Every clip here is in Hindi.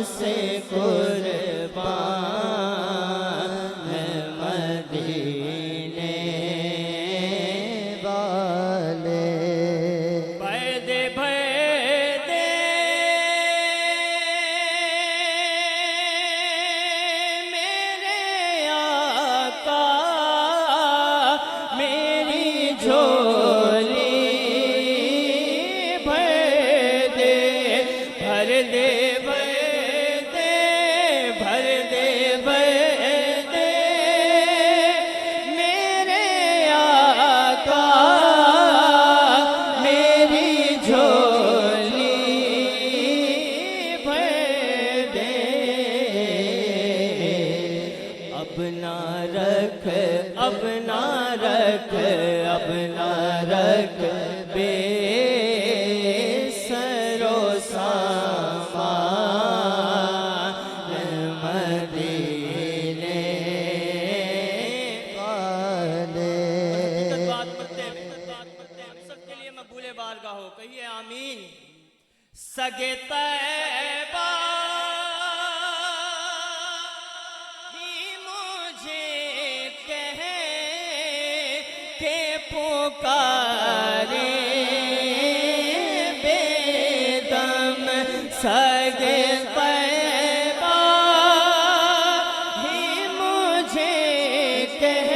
से कुर्बान मदीने वाले। पर्दे पर्दे मेरे आका मेरी झोली भर दे भर दे अब ना रख बेसरो सामान मदीने वाले। सबके लिए मकबूले बारगाह हो, कहिए आमीन। सगे तैबा पुकारे बेदम सगे तैबा ही मुझे कह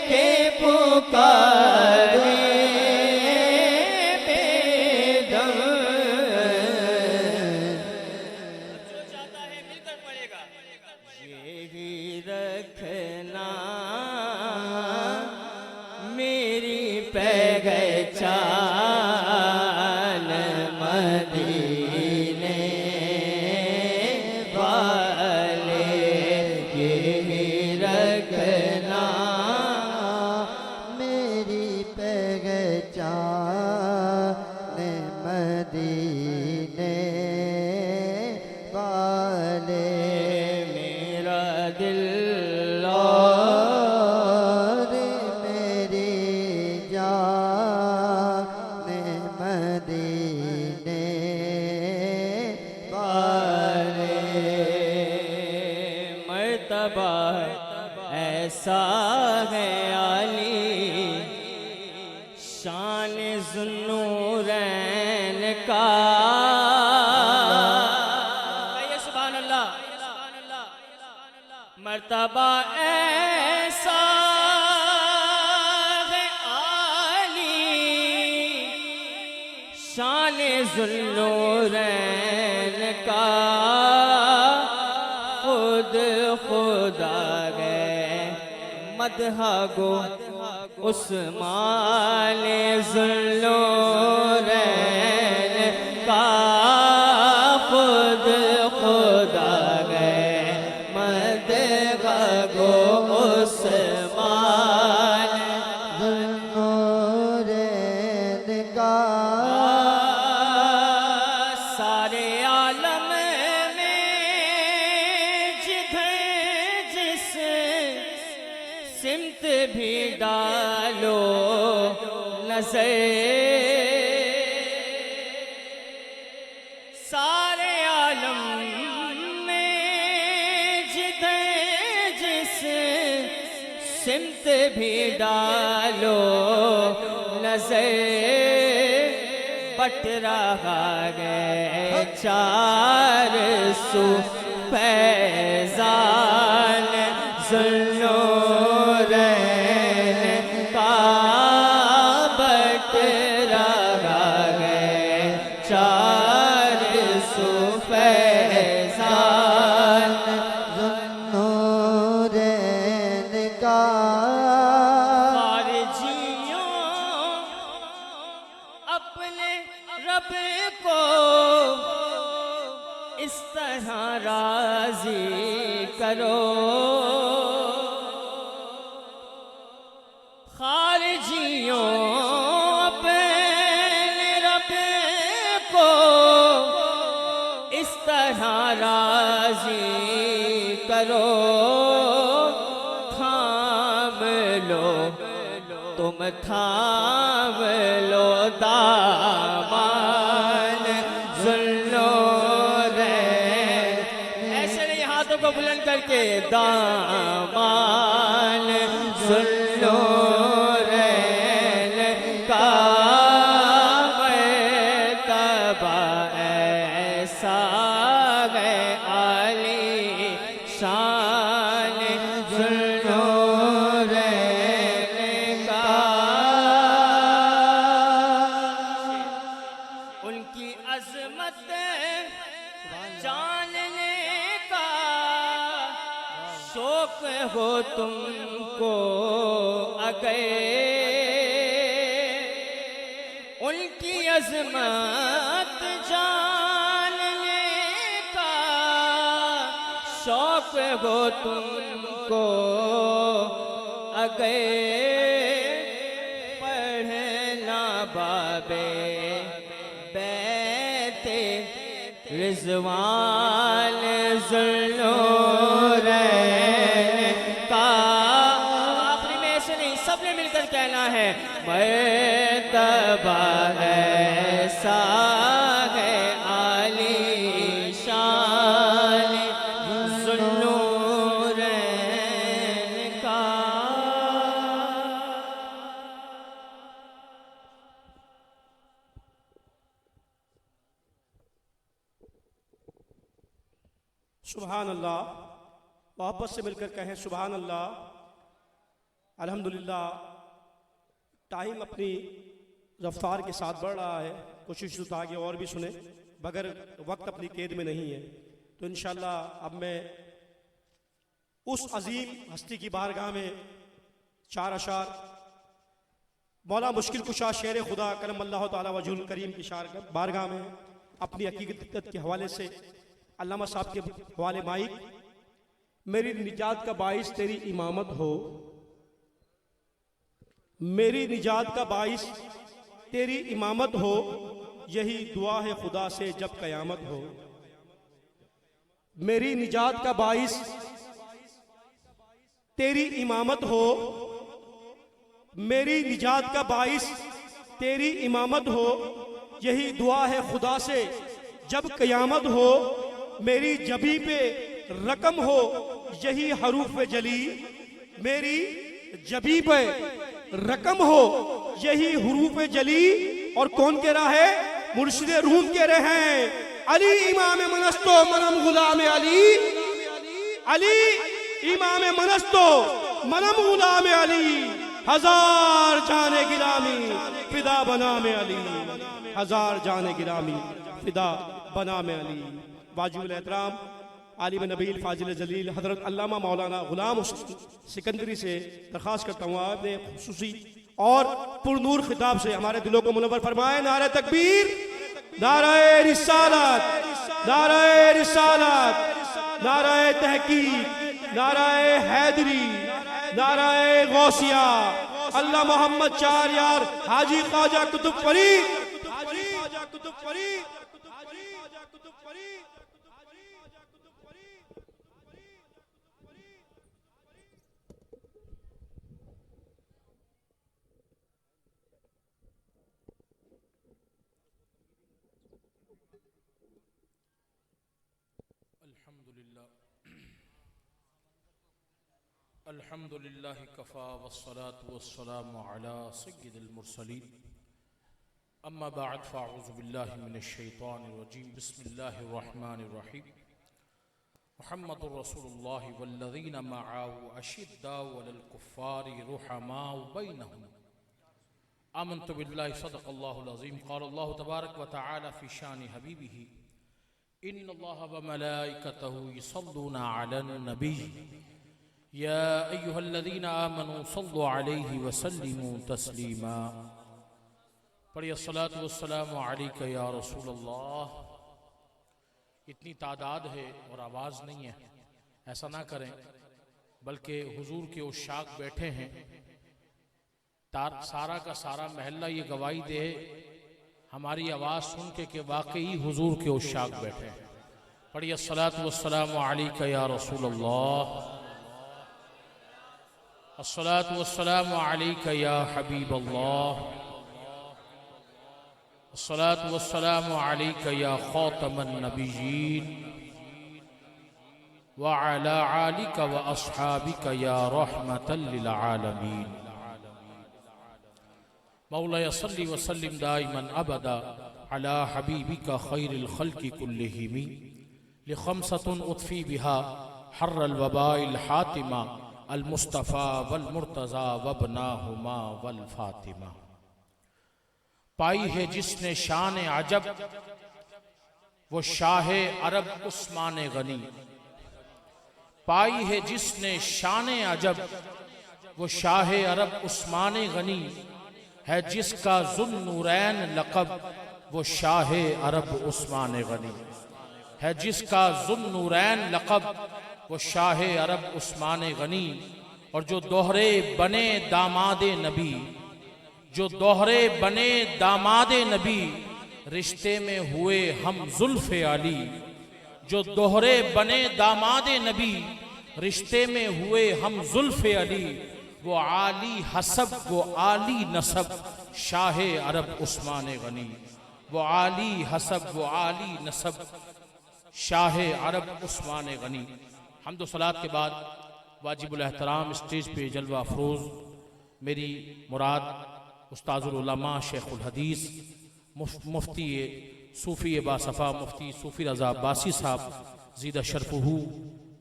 के पुकारे बेदम। जो चाहता है मिलकर पड़ेगा। यही रखना मेरी पहचान मदीने वाले। यही रखना मेरी पहचान मदीने वाले। मेरा दिल ऐसा है आली शान ज़ुन्नूरैन का। कहिए सुभान अल्लाह। मर्तबा ऐसा है आली शान ज़ुन्नूरैन का। खुद खुदा मदहा गो उस्मान ज़ुन्नूरैन का। खुद खुदा गए मदहा गो उस्मान ज़ुन्नूरैन का। सारे आलम सिमत भी डालो नज़र। सारे आलम में जिधर जिस सिमत भी डालो नज़र। बट रहा है चार सू फैज़ान ज़ुन्नूरैन का। बट रहा है चार सू फैज़ान ज़ुन्नूरैन का। खारिजियों अपने रब को इस तरह राज़ी करो। खारिजियों अपने रब को इस तरह राज़ी करो। थाम लो तुम थाम लो दामान ज़ुन्नूरैन को बुलंद करके दामान सुन लो रैन का मर्तबा ऐसा है आली शान सुन लो रैन का। उनकी अजमत जानने का शौक हो तुमको अगर, उनकी अजमत जानने का शौक हो तुमको अगर, पढ़ना बाबे बैते रिजवान ज़ुल्लुरैन का। आखिरी में ऐसे नहीं, सबने मिलकर कहना है मर्तबा ऐसा है आली शान ज़ुल्लुरैन का। सुभान अल्लाह। मोहब्बत से मिलकर कहें सुभान अल्लाह। अल्हम्दुलिल्लाह। टाइम अपनी रफ्तार के साथ बढ़ रहा है, कोशिश तो आगे और भी सुने, मगर वक्त अपनी कैद में नहीं है। तो इंशाअल्लाह अब मैं उस अजीम हस्ती की बारगाह में चार अशार मौला मुश्किल कुशा शेर खुदा करम अल्लाह ताला वजहुल करीम की बारगाह में अपनी हकीकत के हवाले से अल्लामा साहब के हवाले माइक। मेरी निजात का बाइस तेरी इमामत हो, मेरी निजात का बाइस तेरी इमामत हो, यही दुआ है खुदा से जब कयामत हो। मेरी निजात का बाइस तेरी इमामत हो, मेरी निजात का बाइस तेरी इमामत हो, यही दुआ है खुदा से जब कयामत हो। मेरी जबी पे रकम हो, यही हरूफ जली, मेरी जबी पे रकम हो, यही हरूफ जली। और कौन कह रहा है? मुर्शिद रूम कह रहे हैं अली इमाम मनस्तो मनम गुलाम अली, अली इमाम मनस्तो मनम गुलाम अली, हजार जाने गिरामी फिदा बना में अली, हजार जाने गिरामी फिदा बना में अली। वाजिबुल एहतराम आलिम नबील फाजिल जलील हजरत अल्लामा मौलाना गुलाम सिकंदरी से दरख्वास्त करता हूँ आपने खुसूसी और पुरनूर खिताब से हमारे दिलों को मुनव्वर फरमाए। नारे तकबीर, नारे रिसालत, नारे रिसालत, नारे तहकीक, नारे हैदरी, नारे गौसिया, अल्लाह मोहम्मद चार यार हाजी ख्वाजा कुतुब फरीद, हाजी ख्वाजा कुतुब फरीद, हाजी ख्वाजा कुतुब फरीद। अल्हम्दुलिल्लाह कफ़ा वस्सलातु वस्सलामु अला सय्यिदिल मुरसलीन अम्मा बअद फ़अऊज़ु बिल्लाहि मिनश शैतानिर रजीम बिस्मिल्लाहिर रहमानिर रहीम मुहम्मदुर रसूलुल्लाह वल्लज़ीना मअहु अशिद्दाउ अलल कुफ़्फ़ारि रुहमाउ बैनहुम आमन्तु बिल्लाहि सदक़ल्लाहुल अज़ीम क़ाल अल्लाहु तबारक व तआला फ़ी शानि हबीबिही इन्नल्लाहा व मलाइकतहु युसल्लूना अलन नबी या अय्युहल्लज़ीना आमनू सल्लु अलैहि व सल्लिमू तस्लीमा। पढ़िए अस्सलातु वस्सलामु अलैका या रसूलल्लाह। इतनी तादाद है और आवाज़ नहीं है, ऐसा ना करें, बल्कि हुजूर के उशाक बैठे हैं, सारा का सारा महल्ला ये गवाही दे हमारी आवाज़ सुन के कि वाकई हुजूर के उशाक बैठे हैं। पढ़िए अस्सलातु वस्सलामु अलैका या रसूलल्लाह, अस्सलातु वस्सलामु अलैका या हबीबल्लाह, अस्सलातु वस्सलामु अलैका या खातमन नबिय्यीन व अला आलिका व अस्हाबिका या रहमतल लिल आलमीन। मौला सल्ली व सल्लिम दाइमन अबदा अला हबीबिका खैरिल खल्क़ि कुल्लिहिम लिखमसतुन उतफ़ी बिहा हर्रल वबाइल हातिमा अल मुस्तफ़ा वल मुर्तज़ा वबनाहुमा वल फातिमा। पाई है जिसने शान अजब वो शाह अरब उस्मान गनी। पाई है जिसने शान अजब वो शाह अरब उस्मान गनी। है जिसका ज़ुन्नूरैन लक़ब वो शाह अरब उस्मान गनी। है जिसका ज़ुन्नूरैन लक़ब वो शाह अरब उस्मान गनी। और जो दोहरे बने दामादे नबी, जो दोहरे बने दामादे नबी, रिश्ते में हुए हम जुल्फ़े अली। जो दोहरे बने दामादे नबी, रिश्ते में हुए हम जुल्फ़े अली। वो आली हसब वो आली नसब शाह अरब उस्मान गनी। वो आली हसब वो आली नसब शाह अरब उस्मान गनी। हम्द सलात के बाद वाजिबुल एहतराम स्टेज पे जलवा अफरोज़ मेरी मुराद उस्ताजुल उलमा शेखुल हदीस मुफ्ती सूफ़ी बासफ़ा मुफ्ती सूफ़ी रज़ा अब्बासी साहब ज़ीदा शरफ़ुहू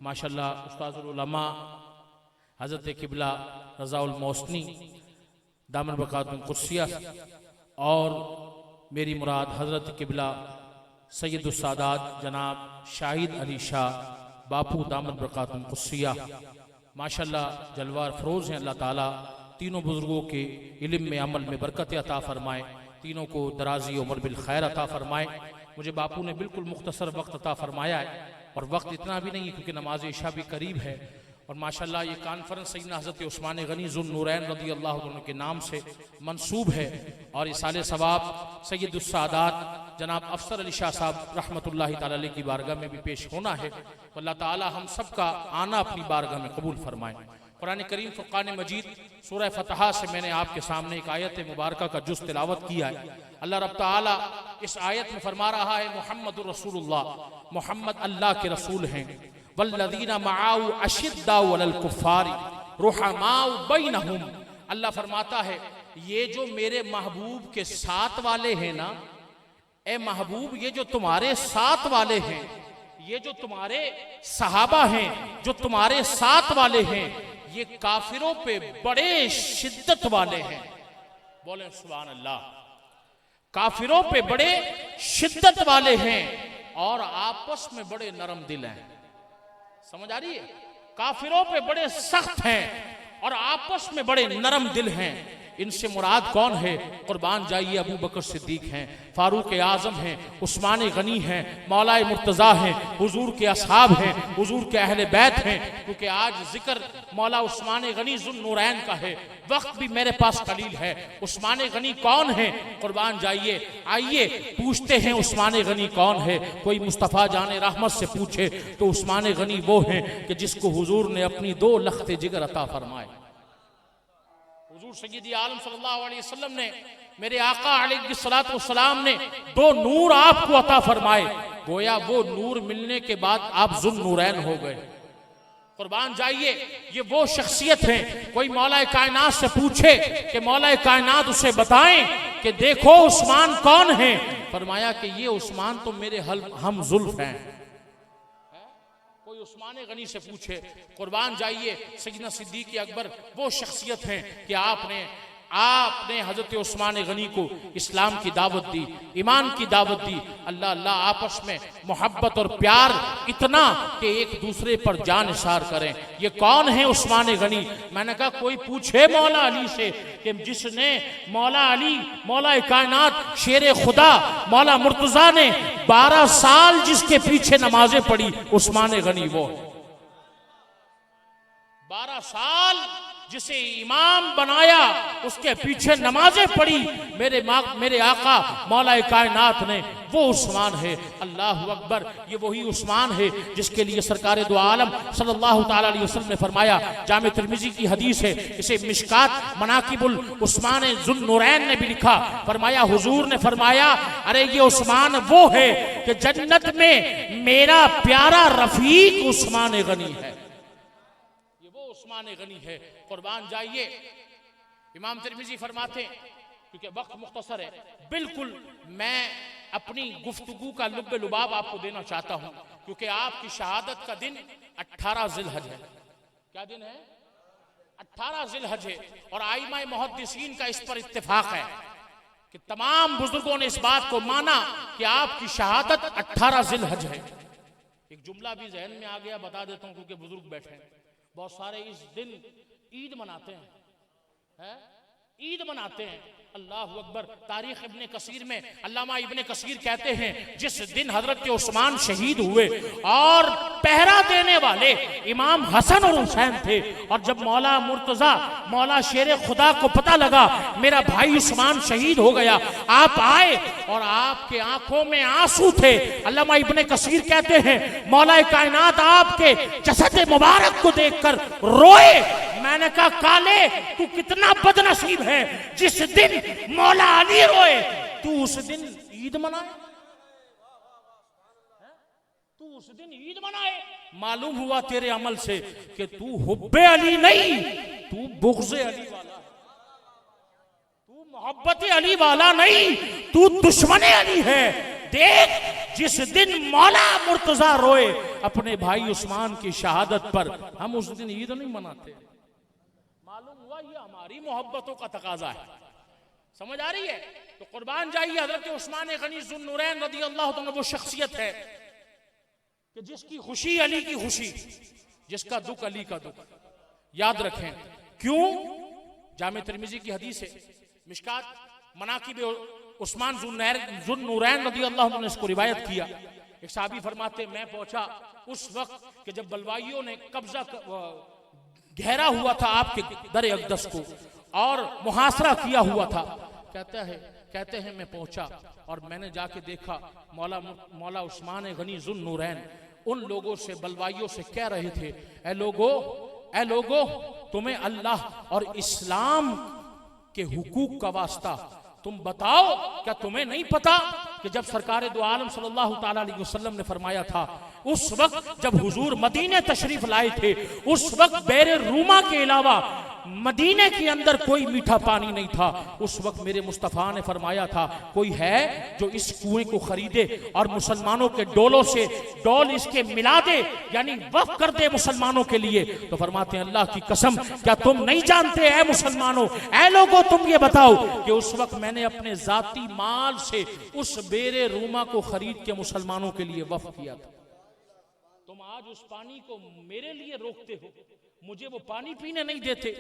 माशाल्लाह, उस्ताजुल उलमा हज़रत किबला रज़ाउल मौसनी दामन बक़ातुल कुर्सिया और मेरी मुराद हज़रत किबला सैयदुस सादात जनाब शाहिद अली शाह बापू दामन बक़ातुल कुर्सिया माशाल्लाह जलवा फरोज़ हैं। अल्लाह ताला तीनों बुज़ुर्गों के इल्म में अमल में बरकत अता फ़रमाए, तीनों को दराज़ी उम्र बिल खैर अता फ़रमाए। मुझे बापू ने बिल्कुल मुख्तसर वक्त अता फ़रमाया है और वक्त इतना भी नहीं है क्योंकि नमाज इशा भी करीब है। और माशाल्लाह ये कॉन्फ्रेंस सैयदना हज़रत उस्मान गनी ज़ुन्नूरैन रज़ी अल्लाह अन्हु के नाम से मंसूब है। और इसाले सवाब सैयदुस सादात जनाब अफसर अली शाह साहब रहमतुल्लाहि ताला अलैह की बारगाह में भी पेश होना है। तो अल्लाह ताला हम सब का आना अपनी बारगाह में कबूल फरमाए। कुरान करीम फ़ुरक़ान मजीद सूरह फतहा से मैंने आपके सामने एक आयत मुबारका का जुज़ तिलावत किया है। अल्लाह रब ताला इस आयत में फरमा रहा है मुहम्मदुर रसूलुल्लाह, मोहम्मद अल्लाह के रसूल हैं। वल्लज़ीना मआहु अशिद्दाउ अलल कुफ़्फ़ारि रुहमाउ बैनहुम। अल्लाह फरमाता है ये जो मेरे महबूब के साथ वाले हैं ना, ए महबूब ये जो तुम्हारे साथ वाले हैं, ये जो तुम्हारे सहाबा हैं, जो तुम्हारे साथ वाले हैं, ये काफिरों पे बड़े शिद्दत वाले हैं। बोले सुभान अल्लाह। काफिरों पे बड़े शिद्दत वाले हैं और आपस में बड़े नरम दिल हैं। समझ आ रही है? काफिरों पे बड़े सख्त हैं और आपस में बड़े नरम दिल हैं। इनसे मुराद कौन है? कुर्बान जाइए अबू बकर सिद्दीक हैं, फारूक आजम हैं, उस्मान गनी हैं, मौलाए मुर्तज़ा हैं, हुजूर के असहाब हैं, हुजूर के अहले बैत हैं। क्योंकि आज जिक्र मौला उस्मान गनी ज़ुन्नूरैन का है, वक्त भी मेरे पास कलील है। उस्मान गनी कौन है? कुर्बान जाइए, आइए पूछते हैं उस्मान गनी कौन है। कोई मुस्तफ़ा जाने रहमत से पूछे तो उस्मान गनी वो हैं कि जिसको हुजूर ने अपनी 2 लख्ते जिगर अता फरमाए। हुजूर सय्यदी आलम सल्लल्लाहु अलैहि वसल्लम ने, मेरे आका अलैहिस्सलातु वस्सलाम ने 2 नूर आपको अता फरमाए। गोया वो नूर मिलने के बाद आप ज़ुन्नूरैन हो गए। कुर्बान जाइए, ये वो शख्सियत हैं। कोई मौला कायनात से पूछे कि मौला कायनात उसे बताएं कि देखो उस्मान कौन है, फरमाया कि ये उस्मान तो मेरे हम जुल्फ हैं। कोई उस्मान गनी से पूछे, कुर्बान जाइए, सैयदना सिद्दीक़ अकबर वो शख्सियत हैं कि आपने हजरत उस्मान गनी को इस्लाम की दावत दी, ईमान की दावत दी। अल्लाह अल्लाह आपस में मोहब्बत और प्यार इतना कि एक दूसरे पर जान निसार करें। ये कौन है उस्मान गनी? मैंने कहा कोई पूछे मौला अली से कि जिसने मौला अली, मौला कायनात, शेर खुदा, मौला मुर्तज़ा ने 12 साल जिसके पीछे नमाजें पढ़ी, उस्मान गनी वो 12 साल जिसे इमाम बनाया उसके पीछे नमाजें पढ़ी मेरे आका मौला कायनात ने, वो उस्मान है। अल्लाह अकबर। ये वही उस्मान है जिसके लिए सरकार दो आलम सल्लल्लाहु ताला अलैहि वसल्लम ने फरमाया, जामे तिर्मिज़ी की हदीस है, इसे मिशकात मनाकिबुल उस्मान ज़ुन्नुरैन ने भी लिखा। फरमाया, हुजूर ने फरमाया, अरे ये उस्मान वो है कि जन्नत में मेरा प्यारा रफीक उस्मान गनी है। ये वो उस्मान गनी है। कुर्बान जाइए। इमाम तिर्मिज़ी फरमाते हैं, क्योंकि वक्त मुख्तसर है, बिल्कुल मैं अपनी गुफ्तगू का लुब्ब लुबाब आपको देना चाहता हूं, क्योंकि आपकी शहादत का दिन 18 ज़िलहज है। क्या दिन है? 18 ज़िलहज है। और आइमा मुहद्दिसीन का इस पर इत्तेफाक है कि तमाम बुजुर्गों ने इस बात को माना कि आपकी शहादत 18 ज़िलहज है। एक जुमला भी जहन में आ गया, बता देता हूं क्योंकि बुजुर्ग बैठे हैं। बहुत सारे इस दिन ईद मनाते हैं, ईद मनाते हैं। अल्लाह अकबर। तारीख इब्ने कसीर में अल्लामा इब्ने कसीर कहते हैं, जिस दिन हजरत उस्मान शहीद हुए और पहरा देने वाले इमाम हसन और हुसैन थे, और जब मौला मुर्तजा मौला शेर खुदा को पता लगा मेरा भाई उस्मान शहीद हो गया, आप आए और आपके आंखों में आंसू थे। अल्लामा इब्ने कसीर कहते हैं, मौला कायनात आपके जसद मुबारक को देखकर रोए। मैंने कहा, काले तू कितना बदनसीब है, जिस दिन मौला अली रोए तू उस दिन ईद मनाए, तू उस दिन ईद मनाए। मालूम हुआ तेरे अमल से कि तू हुब्बे अली नहीं, तू बुग़्ज़े अली वाला है, तू मोहब्बत अली वाला नहीं, तू दुश्मन अली है। देख, जिस दिन मौला मुर्तजा रोए अपने भाई उस्मान की शहादत पर, हम उस दिन ईद नहीं मनाते। मालूम हुआ ये हमारी मोहब्बतों का तकाजा है। समझ आ रही है? तो कुर्बान जाइए, हजरत उस्मान गनी ज़ुन्नुरैन रज़ियल्लाहु अन्हु वो शख्सियत है कि जिसकी खुशी अली की खुशी, जिसका दुख अली का दुख। याद रखें क्यों? जामे तिर्मिज़ी की हदीस है, मिशकात मनाकिब उस्मान ज़ुन्नुरैन रज़ियल्लाहु अन्हु ने इसको रिवायत किया। एक साहबी फरमाते, मैं पहुंचा उस वक्त कि जब बलवाइयों ने कब्जा घेरा हुआ था आपके दर अक़दस को और मुहासरा किया हुआ था। कहते हैं मैं पहुंचा और मैंने जाके देखा मौला उस्मान गनी ज़ुन्नुरैन उन लोगों से, बलवाइयों से कह रहे थे, ए लोगो तुम्हें अल्लाह और इस्लाम के हुकूक का वास्ता तुम बताओ, क्या तुम्हें नहीं पता कि जब सरकार दो आलम सल्लल्लाहु ताला अलैहि वसल्लम ने फरमाया था, उस वक्त जब हुजूर मदीने तशरीफ लाए थे, उस वक्त बैर रूमा के अलावा मदीने के अंदर कोई मीठा पानी नहीं था। उस वक्त मेरे मुस्तफ़ा ने फरमाया था, कोई है जो इस कुएं को खरीदे और मुसलमानों के डोलों से डोल इसके मिला दे, यानी वक्फ कर दे मुसलमानों के लिए। तो फरमाते हैं, अल्लाह की कसम, क्या तुम नहीं जानते ऐ मुसलमानों, ऐ लोगों, तुम ये बताओ कि उस वक्त मैंने अपने जाती माल से उस बेरे रूमा को खरीद के मुसलमानों के लिए वक्फ किया था। तुम आज उस पानी को मेरे लिए रोकते हो, मुझे वो पानी पीने नहीं देते।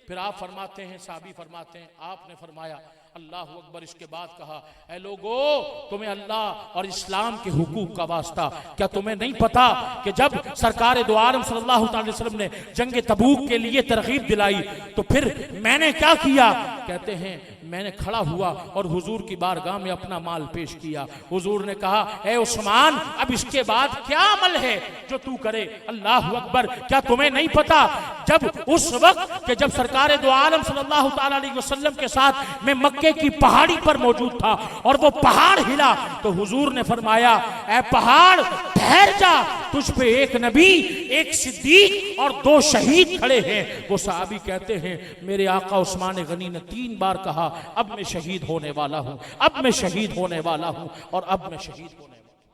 फिर आप फरमाते हैं, साहबी फरमाते हैं, आपने फरमाया अल्लाह अकबर। इसके बाद कहा, ऐ लोगो, तुम्हें अल्लाह और इस्लाम के हुकूक का वास्ता, क्या तुम्हें नहीं पता कि जब सरकार दो आलम सल्लल्लाहु अलैहि वसल्लम ने जंग तबूक के लिए तरगीब दिलाई तो फिर मैंने क्या किया? कहते हैं, मैंने खड़ा हुआ और हुजूर की बारगाह में अपना माल पेश किया। हुजूर ने कहा, ए उस्मान, अब इसके बाद क्या अमल है जो तू करे? अल्लाह अकबर। क्या तुम्हें नहीं पता जब उस वक्त के जब सरकार दो आलम सल्लल्लाहु ताला अलैहि वसल्लम के साथ मैं मक्के की पहाड़ी पर मौजूद था और वो पहाड़ हिला तो हुजूर ने फरमाया, ए पहाड़ ठहर जा, तुझ पे एक नबी, एक सिद्दीक और 2 शहीद खड़े हैं। वो सहाबी कहते हैं, मेरे आका उस्मान गनी ने 3 बार कहा, अब मैं शहीद होने वाला हूं, अब मैं शहीद होने वाला हूं और अब मैं शहीद होने वाला हूं।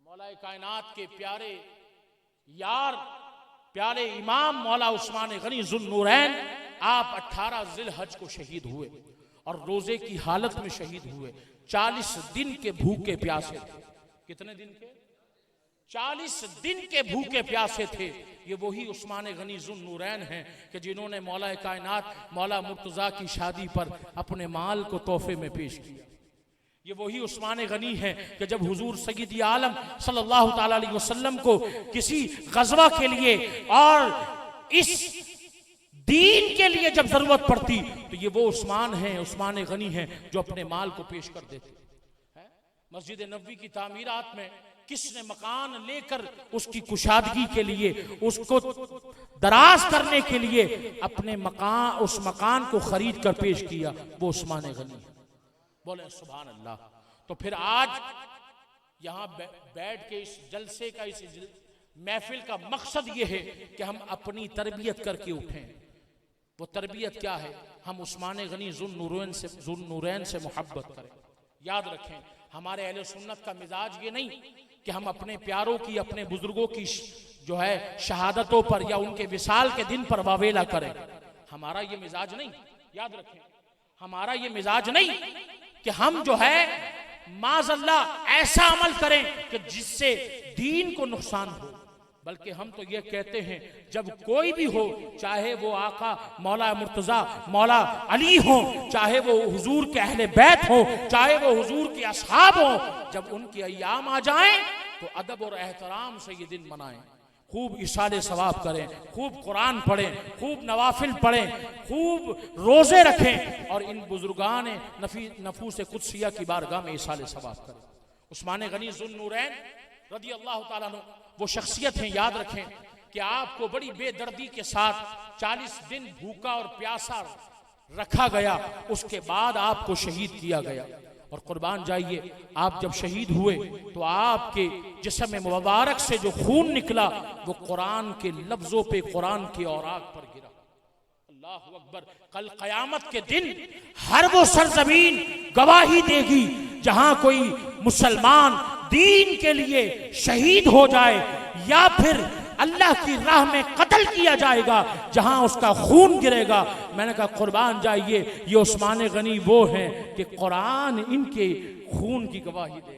मौला कायनात के प्यारे यार, प्यारे इमाम मौला उस्मान गनी ज़ुन्नुरैन, आप 18 ज़िलहज को शहीद हुए और रोजे की हालत में शहीद हुए। 40 दिन के भूखे प्यासे थे। कितने दिन के? 40 दिन के भूखे प्यासे थे। ये वही उस्मान गनी ज़ुन्नुरैन हैं कि जिन्होंने मौला कायनात मौला मुर्तज़ा की शादी पर अपने माल को तोहफे में पेश किया। ये वही उस्मान गनी है कि जब हुजूर सय्यद आलम सल्लल्लाहु ताला अलैहि वसल्लम को किसी गज़वा के लिए और इस दीन के लिए जब जरूरत पड़ती तो ये वो उस्मान हैं, उस्मान गनी हैं जो अपने माल को पेश कर देते हैं। मस्जिद नबवी की तामीरात में किसने मकान लेकर उसकी कुशादगी के लिए, उसको दराज करने के लिए अपने मकान, उस मकान को खरीद कर पेश किया, वो उस्मान गनी है। बोले सुभान अल्लाह। तो फिर आज यहां बैठ के इस जलसे का, इस महफिल का मकसद ये है कि हम अपनी तरबियत करके उठें। वो तरबियत क्या है? हम उस्मान गनी ज़ुन्नूरैन से मोहब्बत करें। याद रखें, हमारे अहले सुन्नत का मिजाज ये नहीं कि हम अपने प्यारों की, अपने बुजुर्गों की जो है शहादतों पर या उनके विसाल के दिन पर वावेला करें। हमारा ये मिजाज नहीं। याद रखें, हमारा ये मिजाज नहीं कि हम जो है माज़अल्लाह ऐसा अमल करें कि जिससे दीन को नुकसान हो, बल्कि हम तो ये कहते हैं जब कोई भी हो, चाहे वो आका मौला मुर्तजा मौला अली हो, चाहे वो हुजूर के अहले बैत हो, चाहे वो हुजूर के असहाब हो, जब उनके अय्याम आ जाएं तो अदब और एहतराम से ये दिन मनाएं। खूब इशारे सवाब करें, खूब कुरान पढ़ें, खूब नवाफिल पढ़ें, खूब रोजे रखें और इन बुजुर्गान नफूस कुदसिया की बारगाह में इशारे सवाब करें। उस्मान गनी ज़ुन्नूरैन रदी अल्लाह ताला अन्हु वो शख्सियत हैं। याद रखें कि आपको बड़ी बेदर्दी के साथ 40 दिन भूखा और प्यासा रखा गया, उसके बाद आपको शहीद किया गया। और कुर्बान जाइए, आप जब शहीद हुए तो आपके जिस्म मुबारक से जो खून निकला वो कुरान के लफ्जों पे, कुरान के औराक पर गिरा। अल्लाहु अकबर। कल क़यामत के दिन हर वो सरजमीन गवाही देगी जहां कोई मुसलमान दीन के लिए शहीद हो जाए या फिर अल्लाह की राह में कत्ल किया जाएगा, जहां उसका खून गिरेगा। मैंने कहा कुर्बान जाइए, ये उस्मान गनी वो हैं कि कुरान इनके खून की गवाही देगा,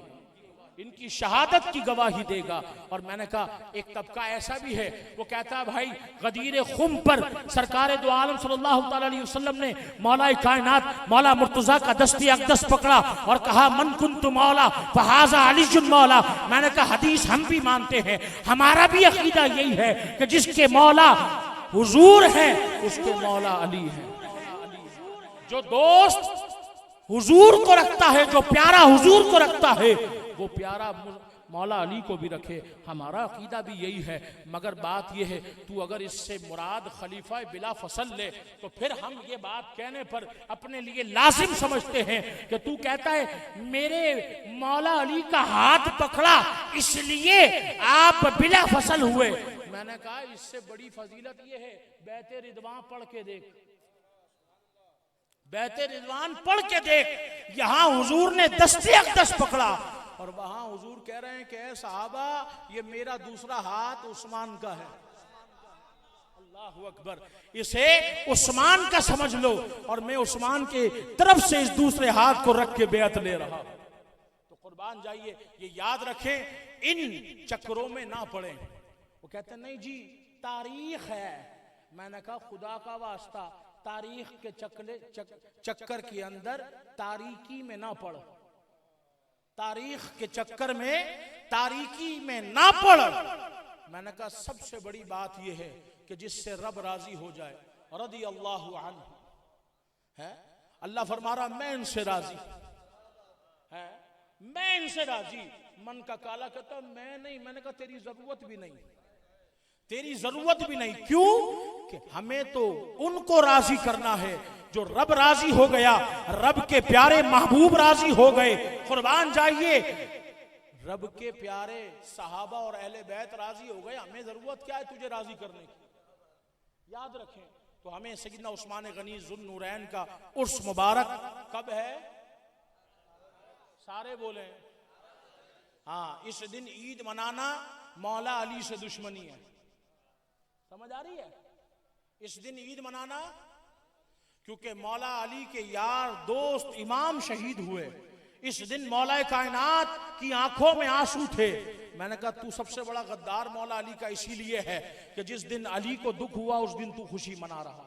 इनकी शहादत की गवाही देगा। और मैंने कहा एक तबका ऐसा भी है, वो कहता है भाई गदीर खुम पर सरकार दो आलम सल्लल्लाहु अलैहि वसल्लम ने मौला कायनात मौला मुर्तजा का दस्ती अक़दस पकड़ा और कहा मन कुन्तु मौला फहाज़ा अलीजुन मौला। मैंने कहा हदीस हम भी मानते हैं, हमारा भी अकीदा यही है कि जिसके मौला हुजूर है उसके मौला अली है। जो दोस्त हुजूर को रखता है, जो प्यारा हुजूर को रखता है, वो प्यारा मौला अली को भी रखे। हमारा अकीदा भी यही है। मगर बात यह है, तू अगर इससे मुराद खलीफा बिला फसल ले तो फिर हम ये बात कहने पर अपने लिए लाजिम समझते हैं कि तू कहता है मेरे मौला अली का हाथ पकड़ा इसलिए आप बिला फसल हुए। मैंने कहा इससे बड़ी फजीलत ये है, बैते रिदवान पढ़ के देख, बैते रिदवान पढ़ के देख। यहां हुजूर ने दस्ते अक़दस पकड़ा और वहां हुजूर कह रहे हैं कि ऐ सहाबा ये मेरा दूसरा हाथ उस्मान का है। अल्लाहु अकबर। इसे उस्मान का समझ लो और मैं उस्मान के तरफ से इस दूसरे हाथ को रख के बेअत ले रहा। तो कुर्बान जाइए, ये याद रखें, इन चक्करों में ना पड़े। वो कहते नहीं जी तारीख है। मैंने कहा खुदा का वास्ता तारीख के चक्कर के अंदर तारीकी में ना पड़, तारीख के चक्कर में तारीकी में ना पड़। मैंने कहा सबसे बड़ी बात यह है कि जिससे रब राजी हो जाए, रदी अल्लाहु अन्हु है। अल्लाह फरमा रहा मैं इनसे राजी है, मैं इनसे राजी। मन का काला कहता मैं नहीं। मैंने कहा तेरी जरूरत भी नहीं, तेरी जरूरत भी नहीं। क्यों? कि हमें तो उनको राजी करना है जो रब राजी हो गया, रब के प्यारे महबूब राजी हो गए। कुर्बान जाइए, रब के प्यारे सहाबा और अहले बैत राजी हो गए। हमें जरूरत क्या है तुझे राजी करने की? याद रखें। तो हमें सैयदना उस्मान गनी ज़ुन्नूरैन का उर्स मुबारक कब है? सारे बोले हाँ। इस दिन ईद मनाना मौला अली से दुश्मनी है। समझ आ रही है? इस दिन ईद मनाना क्योंकि मौला अली के यार दोस्त इमाम शहीद हुए। इस दिन मौला कायनात की आंखों में आंसू थे। मैंने कहा तू सबसे बड़ा गद्दार मौला अली का इसीलिए है कि जिस दिन अली को दुख हुआ उस दिन तू खुशी मना रहा।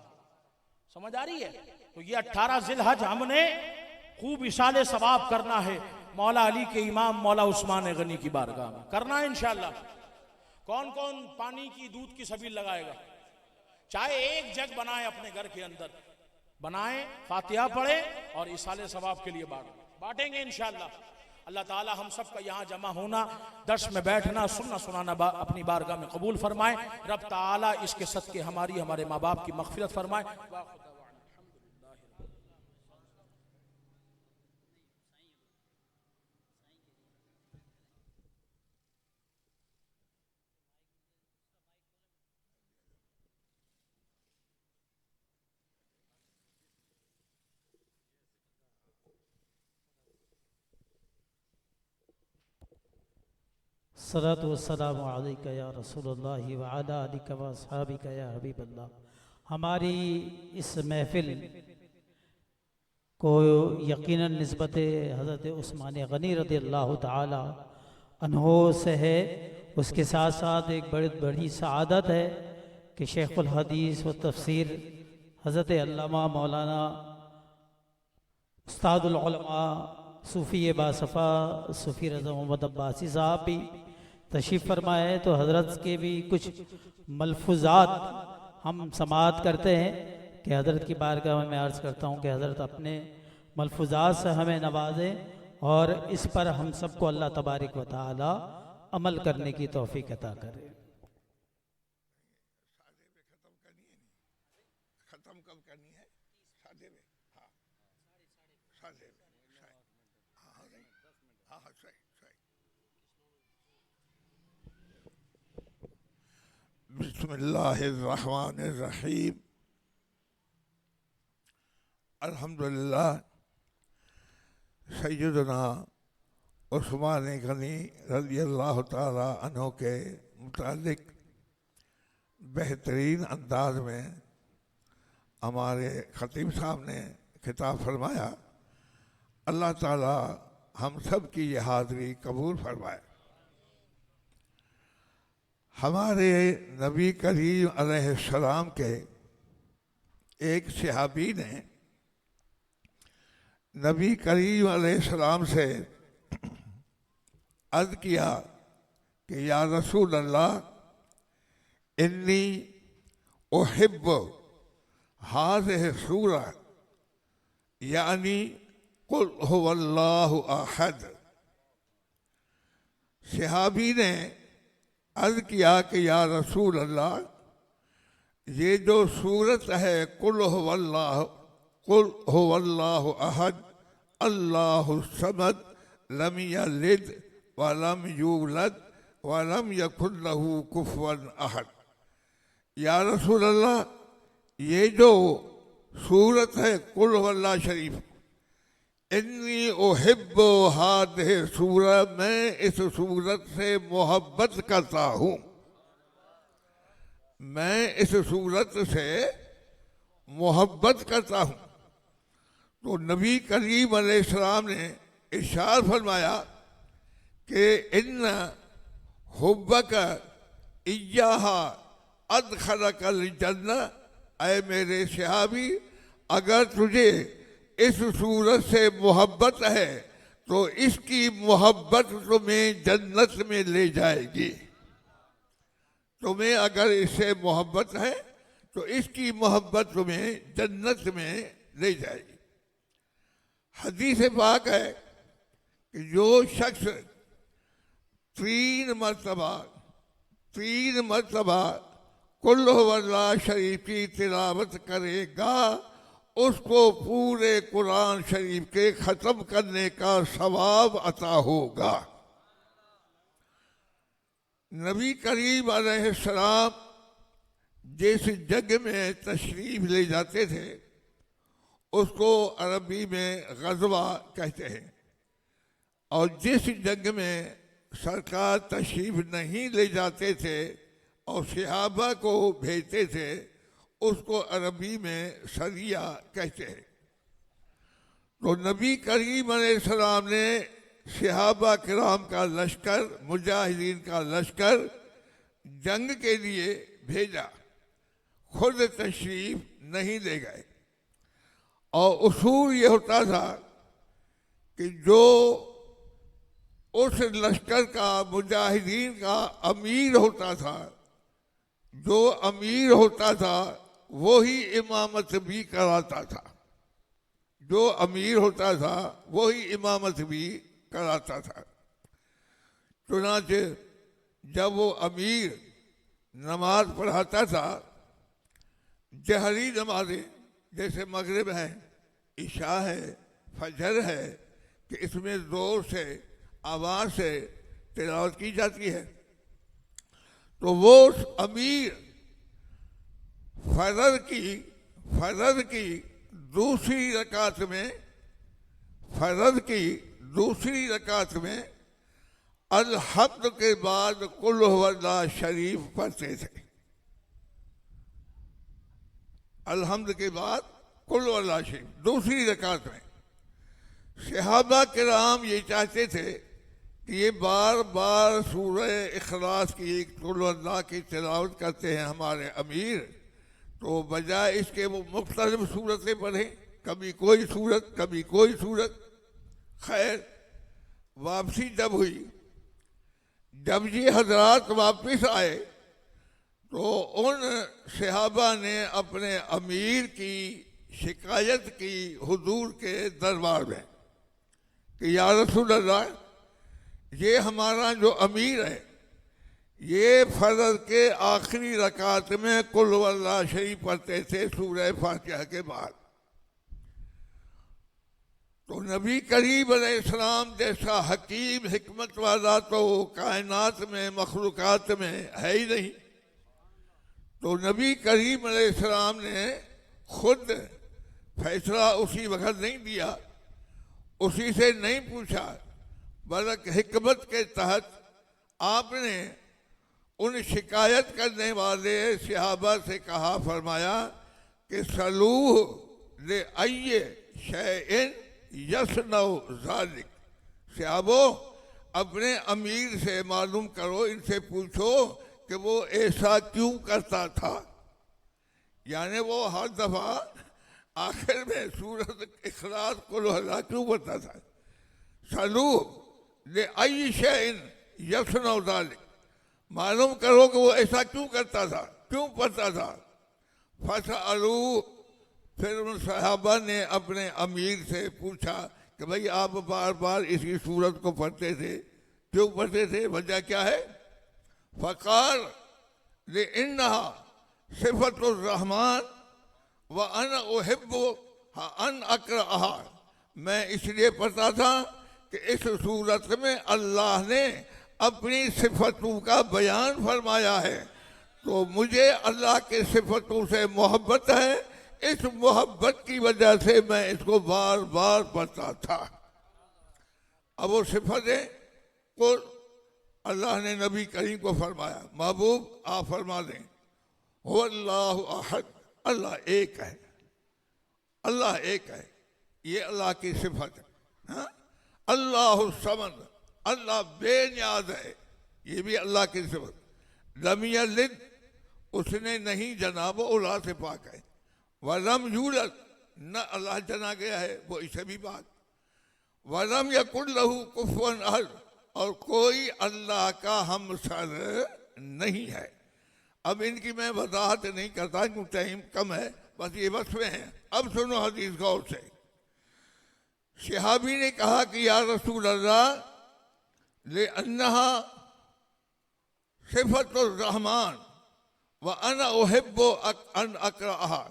समझ आ रही है? तो ये 18 ज़िलहज हमने खूब इशारे सवाब करना है मौला अली के इमाम मौला उस्मान गनी की बारगाह में करना है इंशाअल्लाह। कौन कौन पानी की दूध की सबील लगाएगा? चाहे एक जग बनाए अपने घर के अंदर, बनाए, फातिहा पढ़े और इसाले सवाब के लिए बांटेंगे इंशाअल्लाह। अल्लाह ताला हम सब का यहाँ जमा होना, दर्श में बैठना, सुनना सुनाना अपनी बारगाह में कबूल फरमाए। रब ताला इसके सदके हमारी, हमारे माँ बाप की मग़फ़िरत फरमाए। सलातु वस्सलामु अलैका या रसूलल्लाह व अला आलिका व अस्हाबिका या हबीबल्लाह। हमारी इस महफ़िल को यकीनन निस्बत हज़रत उस्मान गनी रज़ियल्लाहु ताला अन्हो से है। उसके साथ साथ एक बड़ी सआदत है कि शेखुल हदीस व तफसीर हज़रत अल्लामा मौलाना उस्तादुल उलमा सूफ़ी बासफ़ा सूफ़ी रज़ा मोहम्मद अब्बासी साहब भी तशरीफ़ फरमाए, तो हज़रत के भी कुछ मलफूज़ात हम समाअत करते हैं कि हज़रत की बारगाह में मैं अर्ज़ करता हूँ कि हज़रत अपने मलफूज़ात से हमें नवाजें और इस पर हम सबको अल्लाह तबारक व तआला अमल करने की तौफ़ीक़ अता करे। खत्म कब करनी है? सादे में, हाँ सादे में, हाँ हाँ सही सही। बिस्मिल्लाहिर्रहमानिर्रहीम। अल्हम्दुलिल्लाह। सैयदना उस्मान गनी रज़ियल्लाहु ताला अन्हु के मुतालिक बेहतरीन अंदाज में हमारे खतीब साहब ने खिताब फरमाया। अल्लाह ताला हम सब की ये हाज़री कबूल फरमाए। हमारे नबी करीम अलैहिस्सलाम के एक सहाबी ने नबी करीम अलैहिस्सलाम से अर्ज़ किया कि या रसूल अल्लाह, इन्नी उहिब्ब हाज़िहि सूरा यानी कुल हुवल्लाहु अहद। सहाबी ने अर्ज़ किया कि या रसूल अल्लाह, ये जो सूरत है कुल हुवल्लाहु अहद अल्लाहु समद लम यलिद वलम यूलद वलम यकुन लहू कुफुवन अहद। या रसूल अल्लाह, ये जो सूरत है कुल हुवल्लाह शरीफ, इन्नी उहिब्बु हादिहि सूरा, मैं इस सूरत से मोहब्बत करता हूँ, मैं इस सूरत से मोहब्बत करता हूँ। तो नबी करीम अलैहिस्सलाम ने इरशाद फरमाया कि इन्ना हुब्बका इय्याहा अदखलकल जन्नह। ऐ मेरे सहाबी, अगर तुझे इस सूरत से मोहब्बत है तो इसकी मोहब्बत तुम्हें जन्नत में ले जाएगी। तुम्हें अगर इससे मोहब्बत है तो इसकी मोहब्बत तुम्हें जन्नत में ले जाएगी। हदीस पाक है कि जो शख्स तीन मरतबा कुल हुवल्लाह शरीफ की तिलावत करेगा, उसको पूरे कुरान शरीफ के ख़त्म करने का सवाब अता होगा। नबी करीम अलैहिस्सलाम जिस जग में तशरीफ ले जाते थे उसको अरबी में ग़ज़वा कहते हैं, और जिस जग में सरकार तशरीफ नहीं ले जाते थे और सहाबा को भेजते थे उसको अरबी में सरिया कहते हैं। तो नबी करीम अलैहिस्सलाम ने सहाबा किराम का लश्कर, मुजाहिदीन का लश्कर जंग के लिए भेजा, खुद तशरीफ नहीं ले गए। और उसूल ये होता था कि जो उस लश्कर का, मुजाहिदीन का अमीर होता था, जो अमीर होता था वही इमामत भी कराता था, जो अमीर होता था वही इमामत भी कराता था। चुनांचे जब वो अमीर नमाज पढ़ाता था, जहरी नमाजें जैसे मगरिब है, इशा है, फजर है, कि इसमें ज़ोर से आवाज़ से तिलावत की जाती है, तो वो अमीर फजर की दूसरी रकात में अल-हम्द के बाद कुल हुवल्लाह शरीफ पढ़ते थे। अल-हम्द के बाद कुल हुवल्लाह शरीफ दूसरी रकात में। सहाबा किराम ये चाहते थे कि ये बार बार सूरह इखलास की कुल हुवल्लाह की तिलावत करते हैं हमारे अमीर, तो बजाय इसके वो मुख्तलिफ सूरतें पढ़ें, कभी कोई सूरत कभी कोई सूरत। खैर, वापसी जब हुई, जब ये हजरात वापस आए तो उन सहाबा ने अपने अमीर की शिकायत की हुजूर के दरबार में कि या रसूल अल्लाह, ये हमारा जो अमीर है ये फजर के आखिरी रकात में कुल हुवल्लाह शरीफ पढ़ते थे सूरह फातिहा के बाद। तो नबी करीम अलैहिस्सलाम जैसा हकीम हिकमत वाला तो कायनात में मखलूकात में है ही नहीं। तो नबी करीम अलैहिस्सलाम ने खुद फैसला उसी वक्त नहीं दिया, उसी से नहीं पूछा, बल्कि हिकमत के तहत आपने उन शिकायत करने वाले सहाबा से कहा, फरमाया कि सलूह ले अय्ये शैइन यसनौ ज़ालिक, सहाबो अपने अमीर से मालूम करो, इनसे पूछो कि वो ऐसा क्यों करता था। यानी वो हर दफा आखिर में सूरत इखलास कुल हुवल्लाह क्यों पढ़ता था। सलूह ले अय्ये शैइन यसनौ ज़ालिक, मालूम करो कि वो ऐसा क्यों करता था, क्यों पढ़ता था। फसअलू, फिर उन सहाबा ने अपने अमीर से पूछा कि भाई आप बार बार इसी सूरत को पढ़ते थे, क्यों पढ़ते थे, वजह क्या है। फ़क़ाल लिअन्नहा सिफ़तुर रहमान व अना उहिब्बु अन अक़रअहा, मैं इसलिए पढ़ता था कि इस सूरत में अल्लाह ने अपनी सिफतों का बयान फरमाया है, तो मुझे अल्लाह के सिफतों से मोहब्बत है, इस मोहब्बत की वजह से मैं इसको बार बार पढ़ता था। अब वो सिफतें को अल्लाह ने नबी करीम को फरमाया, महबूब आप फरमा दें, हुवल्लाहु अहद, अल्लाह एक है, अल्लाह एक है, ये अल्लाह की सिफत है। हाँ? अल्लाहु समद, अल्लाह बेनियाज है, ये भी अल्लाह की सिफत। लम यलिद, उसने नहीं जना, वो औलाद से पाक है। वलम यूलद, न अल्लाह जना गया है, वो इसे भी बात। वलम यकुल लहू कुफुवन अहद, और कोई अल्लाह का हमसर नहीं है। अब इनकी मैं वजाहत नहीं करता क्योंकि टाइम कम है, बस ये वस्फ़ें हैं। अब सुनो हदीस गौर से। सहाबी ने कहा कि या रसूल अल्लाह, ले अन्नहा सिफ़तुर रहमान व अना उहिब्बु अन अक़रअहा,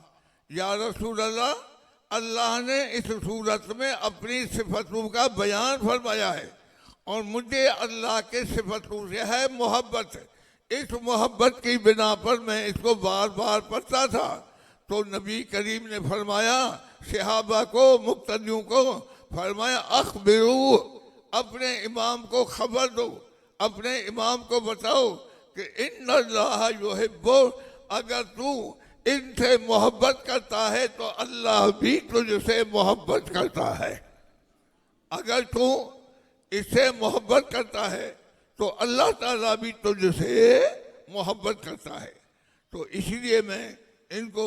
या रसूल अल्लाह, अल्लाह ने इस सूरत में अपनी सिफतों का बयान फरमाया है और मुझे अल्लाह के सिफतों से है मोहब्बत। इस मोहब्बत की बिना पर मैं इसको बार बार पढ़ता था। तो नबी करीम ने फरमाया सहाबा को, मुक्तदियों को फरमाया, अखबिरू, अपने इमाम को खबर दो, अपने इमाम को बताओ कि इन्नल्लाह युहिब्बु, अगर तू इनसे मोहब्बत करता है तो अल्लाह भी तुझसे मोहब्बत करता है। अगर तू इससे मोहब्बत करता है तो अल्लाह ताला भी तुझसे मोहब्बत करता है। तो इसलिए मैं इनको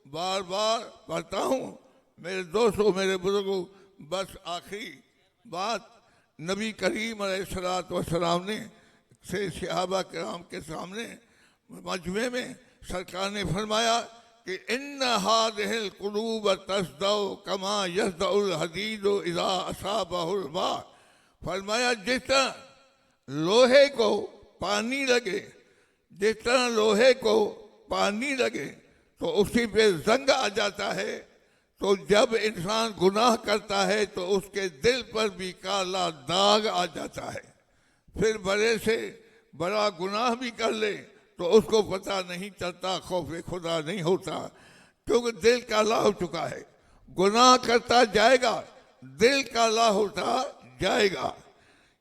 बार बार पढ़ता हूँ। मेरे दोस्तों, मेरे बुजुर्गों, बस आखिरी बात, नबी करीम अलैहिस्सलातु वस्सलाम ने से सहाबा किराम के सामने मजमे में सरकार ने फरमाया कि इन्न हादिहिल कुलूब तस्दउ कमा यस्दउल हदीदु इज़ा असाबहुल मा। फरमाया जिस तरह लोहे को पानी लगे, जिस तरह लोहे को पानी लगे तो उसी पे जंग आ जाता है, तो जब इंसान गुनाह करता है तो उसके दिल पर भी काला दाग आ जाता है। फिर बड़े से बड़ा गुनाह भी कर ले तो उसको पता नहीं चलता, खौफ खुदा नहीं होता, क्योंकि दिल काला हो चुका है। गुनाह करता जाएगा, दिल काला होता जाएगा,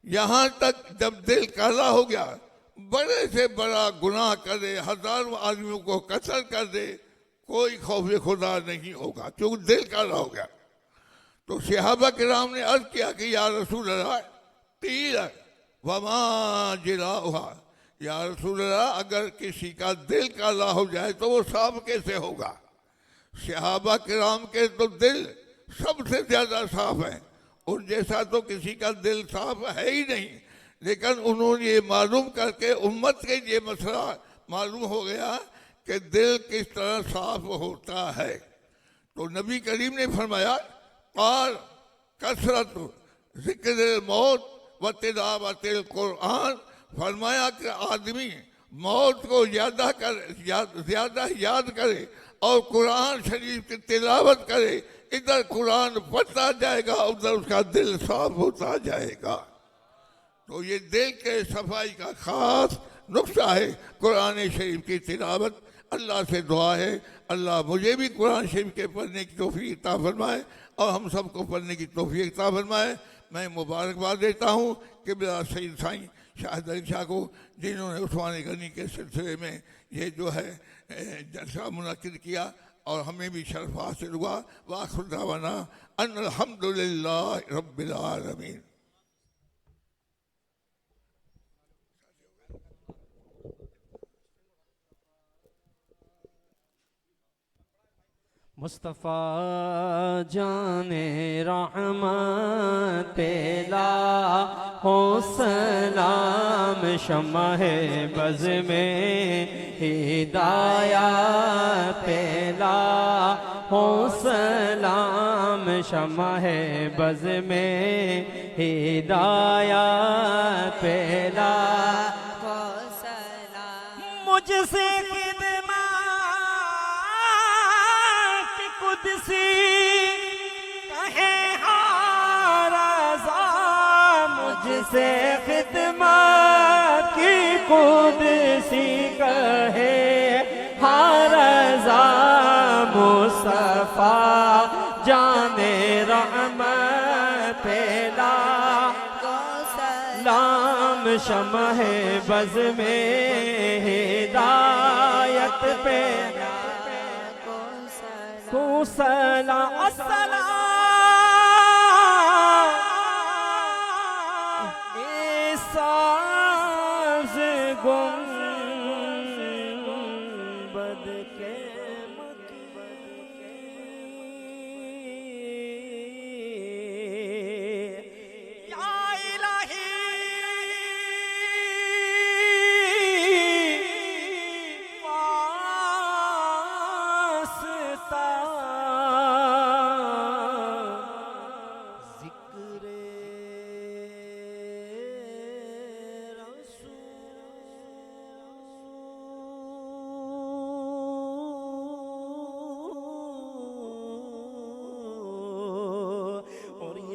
यहाँ तक जब दिल काला हो गया, बड़े से बड़ा गुनाह करे, हजारों आदमियों को कत्ल कर दे, कोई खौफ खुदा नहीं होगा, क्योंकि दिल काला हो गया। तो सहाबा किराम ने अर्ज किया कि या रसूल अल्लाह तीर वमा जिलाउहा, या रसूल अल्लाह अगर किसी का दिल काला हो जाए तो वो साफ कैसे होगा? सहाबा किराम के तो दिल सबसे ज्यादा साफ है, उन जैसा तो किसी का दिल साफ है ही नहीं। लेकिन उन्होंने ये मालूम करके उम्मत के ये मसला मालूम हो गया कि दिल किस तरह साफ होता है। तो नबी करीम ने फरमाया और कसरत जिक्र मौत व तिलावतिल कुरान, फरमाया कि आदमी मौत को ज्यादा याद करे और कुरान शरीफ की तिलावत करे, इधर कुरान पढ़ता जाएगा, उधर उसका दिल साफ होता जाएगा। तो ये दिल के सफाई का खास नुस्खा है कुरान शरीफ की तिलावत। अल्लाह से दुआ है अल्लाह मुझे भी कुरान शरीफ के पढ़ने की तौफीक अता फरमाए और हम सबको पढ़ने की तौफीक अता फरमाए। मैं मुबारकबाद देता हूँ कि मेरा सईद साईं शाहिद अली शाह को, जिन्होंने उस्मान गनी के सिलसिले में ये जो है जलसा मुनक्किद किया और हमें भी शर्फ हासिल हुआ। वाखिर दावाना अन्निल हम्दुलिल्लाहि रब्बिल आलमीन। मुस्तफ़ा जाने रहमत पेला हो सलाम, शम्ह-ए बज़ में हिदाया पेला हो सलाम, शम्ह-ए बज़ में हिदाया पेला मुझसे कुदसी कहे हारज़ा, मुझसे खिदमत की कुदसी कहे हारज़ा। मुस्तफ़ा जाने रहमत पेला लाम, शम्ह-ए बज़ में हिदायत पे को सलाम अस्सलाम। साज़ गुंबद के या इलाही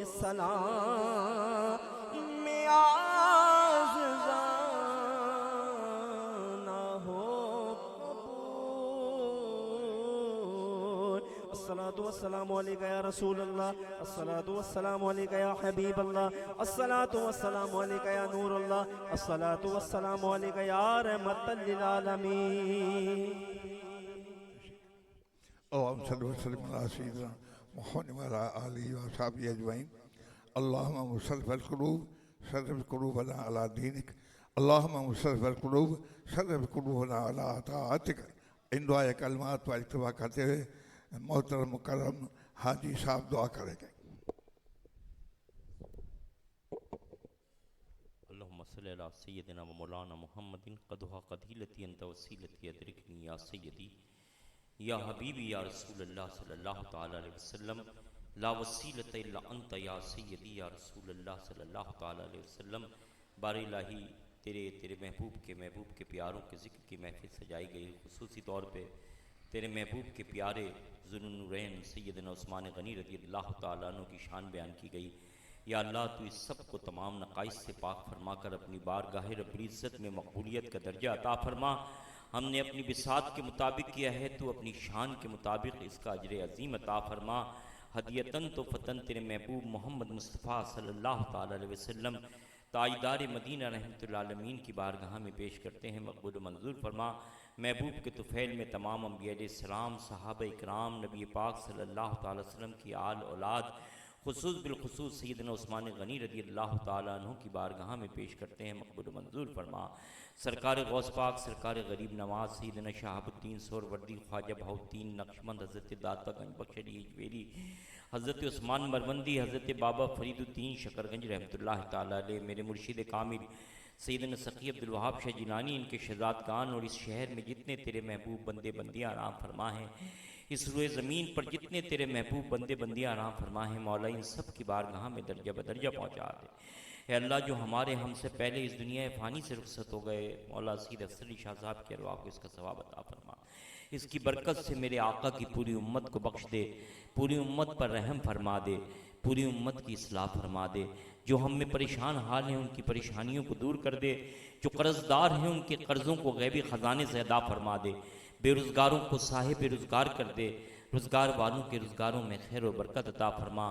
सलाम में आज़ाना हो कबूल। अस्सलातु वस्सलामु अलैका या रसूल अल्लाह, अस्सलातु वस्सलामु अलैका या हबीब अल्लाह, अस्सलातु वस्सलामु अलैका या नूर अल्लाह, अस्सलातु वस्सलामु अलैका या रहमतल लिल आलमीन। अल्लाहुम्मा सल्लि व सल्लिम अला सय्यिदिना मुहम्मद व अला आलिहि व असहाबिहि अजमईन। अल्लाहुम्मा मुसर्रिफ़ल क़ुलूब सर्रिफ़ क़ुलूबना अला दीनिक, अल्लाहुम्मा मुसर्रिफ़ल क़ुलूब सर्रिफ़ क़ुलूबना अला ताअतिक। इन दुआए कलमात पर इत्तिबा करते हुए मोहतरम मुकर्रम हाजी साहब दुआ करेंगे। अल्लाहुम्मा सल्लि अला सय्यिदिना व मौलाना मुहम्मदिन क़द मुस्तफ़ा क़दीलती अंत वसीलती अदरिकनी या सय्यदी या हबीबी या रसूल अल्लाह सल्लल्लाहु ताला अलैहि वसल्लम ला वसीलत इल्ला अंत या सय्यदी या रसूल अल्लाह सल्लल्लाहु ताला अलैहि वसल्लम। बार इलाही तेरे महबूब के प्यारों के ज़िक्र की महफिल सजाई गई। खुसूसी तौर पे तेरे महबूब के प्यारे ज़ुन्नुरैन सैयदना उस्मान गनी रज़ी अल्लाह ताला अन्हु की शान बयान की गई। या अल्लाह तू इस सब को तमाम नकाइस से पाक फरमा कर अपनी बारगाह रब्बुल इज़्ज़त में मकबूलियत का दर्जा अता फरमा। हमने अपनी बिसात के मुताबिक किया है, तू अपनी शान के मुताबिक इसका अजर अज़ीम अता फरमा। हदियतन तो फ़तन तेरे महबूब मोहम्मद मुस्तफ़ा सल्लल्लाहु ताला अलैहि वसल्लम ताजदार मदीना रहमतुल आलमीन की बारगाह में पेश करते हैं, मकबूल मंजूर फरमा। महबूब के तुफ़ैल में तमाम अंबिया अलैहिस्सलाम, सहाबा इकराम, नबी पाक सल्लल्लाहु ताला अलैहि वसल्लम की आल औलाद, खुसूस बिलखुसूस सैयदना उस्मान गनी रज़ी अल्लाह ताला अन्हु की बारगाह में पेश करते हैं, मकबूल मंजूर फरमा। सरकार गौस पाक, सरकार गरीब नवाज सैयदना शहाबुद्दीन सोहरवर्दी, ख्वाजा बहाउद्दीन नक्शबंद, हज़रत दाता गंज बख्श अली हिजवेरी, हज़रत उस्मान मरवंदी, हज़रत बाबा फरीदुद्दीन शकरगंज रहमतुल्लाह ताला अलैह, मेरे मुर्शिद कामिल सैयदना सकी अब्दुल वहाब शाह जिलानी, इनके शहजादगान और इस शहर में जितने तेरे महबूब बंदे बंदियाँ आराम फरमा हैं, इस रुए ज़मीन पर जितने तेरे महबूब बंदे बंदियाँ आराम फरमा हैं, मौला इन सब की बारगाह में दर्जा बदर्जा पहुँचा दे। ए अल्लाह, जो हमारे हमसे पहले इस दुनिया फ़ानी से रुखसत हो गए, मौला सईद अफसर अली शाह साहब के अरवाह को इसका सवाब अता फरमा। इसकी बरकत से मेरे आका की पूरी उम्मत को बख्श दे, पूरी उम्मत पर रहम फरमा दे, पूरी उम्मत की इस्लाह फरमा दे। जो हम में परेशान हाल हैं उनकी परेशानियों को दूर कर दे, जो कर्जदार हैं उनके कर्ज़ों को गैबी ख़जाने से अदा फरमा दे, बेरोज़गारों को साहिब रोज़गार कर दे, रोज़गार वालों के रोज़गारों में खैर व बरकत अता फरमा,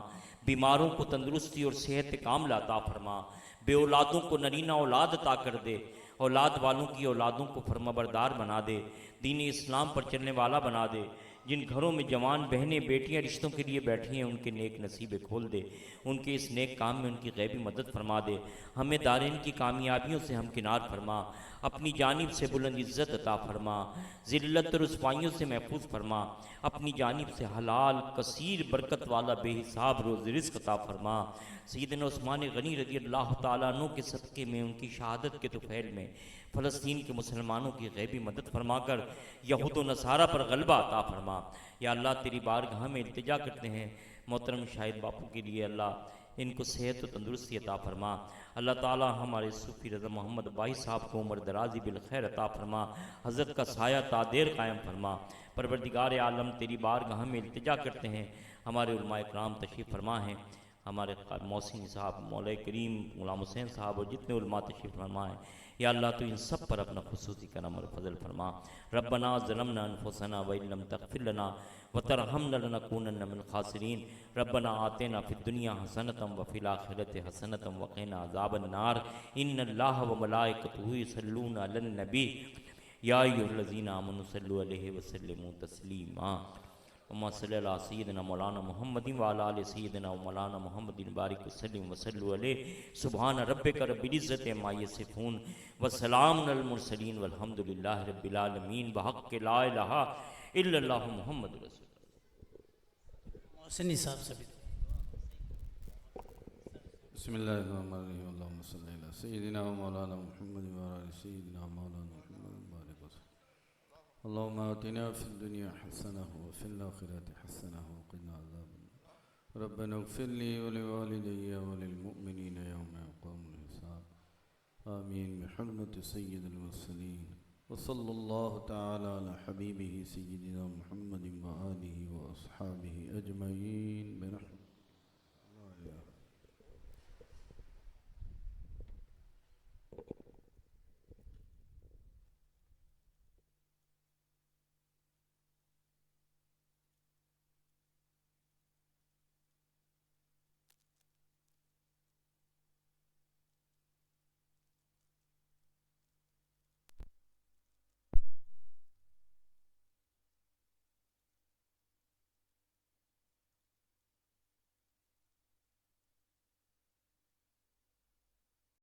बीमारों को तंदुरुस्ती और सेहत कामिला अता फरमा, बे औलादों को नरीना औलाद अता कर दे, औलाद वालों की औलादों को फरमाबरदार बना दे, दीन इस्लाम पर चलने वाला बना दे। जिन घरों में जवान बहनें बेटियां रिश्तों के लिए बैठी हैं उनके नेक नसीबे खोल दे, उनके इस नेक काम में उनकी गैबी मदद फरमा दे। हमें दारिन की कामयाबियों से हमकिनार फरमा, अपनी जानिब से बुलंद इज़्ज़त अता फरमा, ज़िल्लत रुसवाइयों से महफूज फरमा, अपनी जानिब से हलाल कसीर बरकत वाला बेहिसाब रोज़ रिज़्क़ अता फरमा। सैयदना उस्मान गनी रज़ी अल्लाह ताला अन्हु के सदक़े में, उनकी शहादत के तुफ़ैल में फ़लस्तीन के मुसलमानों की गैबी मदद फरमाकर यहूद व नसारा पर गलबा अता फरमा। या अल्लाह, तेरी बारगाह में इल्तिजा करते हैं मोहतरम शाहिद बापू के लिए, अल्लाह इनको सेहत व तंदुरुस्ती अता फरमा। अल्लाह ताला हमारे सूफ़ी रज़ा मोहम्मद बाई साहब को उम्र दराज़ी बिल खैर अता फरमा, हज़रत का साया तादेर कायम फरमा। परवरदिगार आलम, तेरी बारगाह में इल्तिजा करते हैं, हमारे उलमाए कराम तशरीफ़ फरमा हैं, हमारे मौसिन साहब, मौला करीम गुलाम हुसैन साहब और जितने उलमा तशरीफ़ फरमा हैं। या अल्लाह, तो इन सब पर अपना खुसूसी करम और फजल फरमा। रब्बना ज़लमना अनफुसना व इल्लम तग़फिर लना व तरहमना लनकूनन्ना मिनल खासिरीन। रब्बना आतिना फ़िद दुनिया हसनतम व फ़िल आखिरति हसनतम व क़िना अज़ाबन नार। इन्नल्लाह व मलाइकतुहु युसल्लूना अलन नबी या अय्युहल्लज़ीना आमनु सल्लु अलैहि व सल्लिमू तस्लीमा। अम्मा सल्ली अला सय्यिदना मौलाना मुहम्मदिन व अला आलि सय्यिदना व मौलाना मुहम्मदिन बारिक वसल्लिम वसल्लु अलैहि। सुब्हान रब्बिका रब्बिल इज़्ज़ति अम्मा यसिफून व सलामुन अलल मुरसलीन वल्हम्दुलिल्लाहि रब्बिल आलमीन। बहक़्क़ि ला इलाहा इल्लल्लाहु मुहम्मदुर रसूलुल्लाह। मोहसिनी साहब सभी बिस्मिल्लाहिर्रहमानिर्रहीम। अल्लाहुम्मा सल्लि अला सय्यिदिना व मौलाना मुहम्मद व अला आलि सय्यिदिना मौलाना मुहम्मद बारिक वसल्लम। अल्लाहुम्मा आतिना फ़िद दुनिया हसनह व फ़िल आखिरति हसनह व क़िना अज़ाबन्नार। रब्बना इग़फ़िर ली व लिवालिदैया व लिलमुअ्मिनीना यौमा यक़ूमुल हिसाब। आमीन बिहुर्मति सय्यिदिल मुरसलीन व सल्लल्लाहु तआला अला हबीबिही सय्यिदिना मुहम्मदिन व आलिहि व अस्हाबिही अजमईन बिरहमतिक।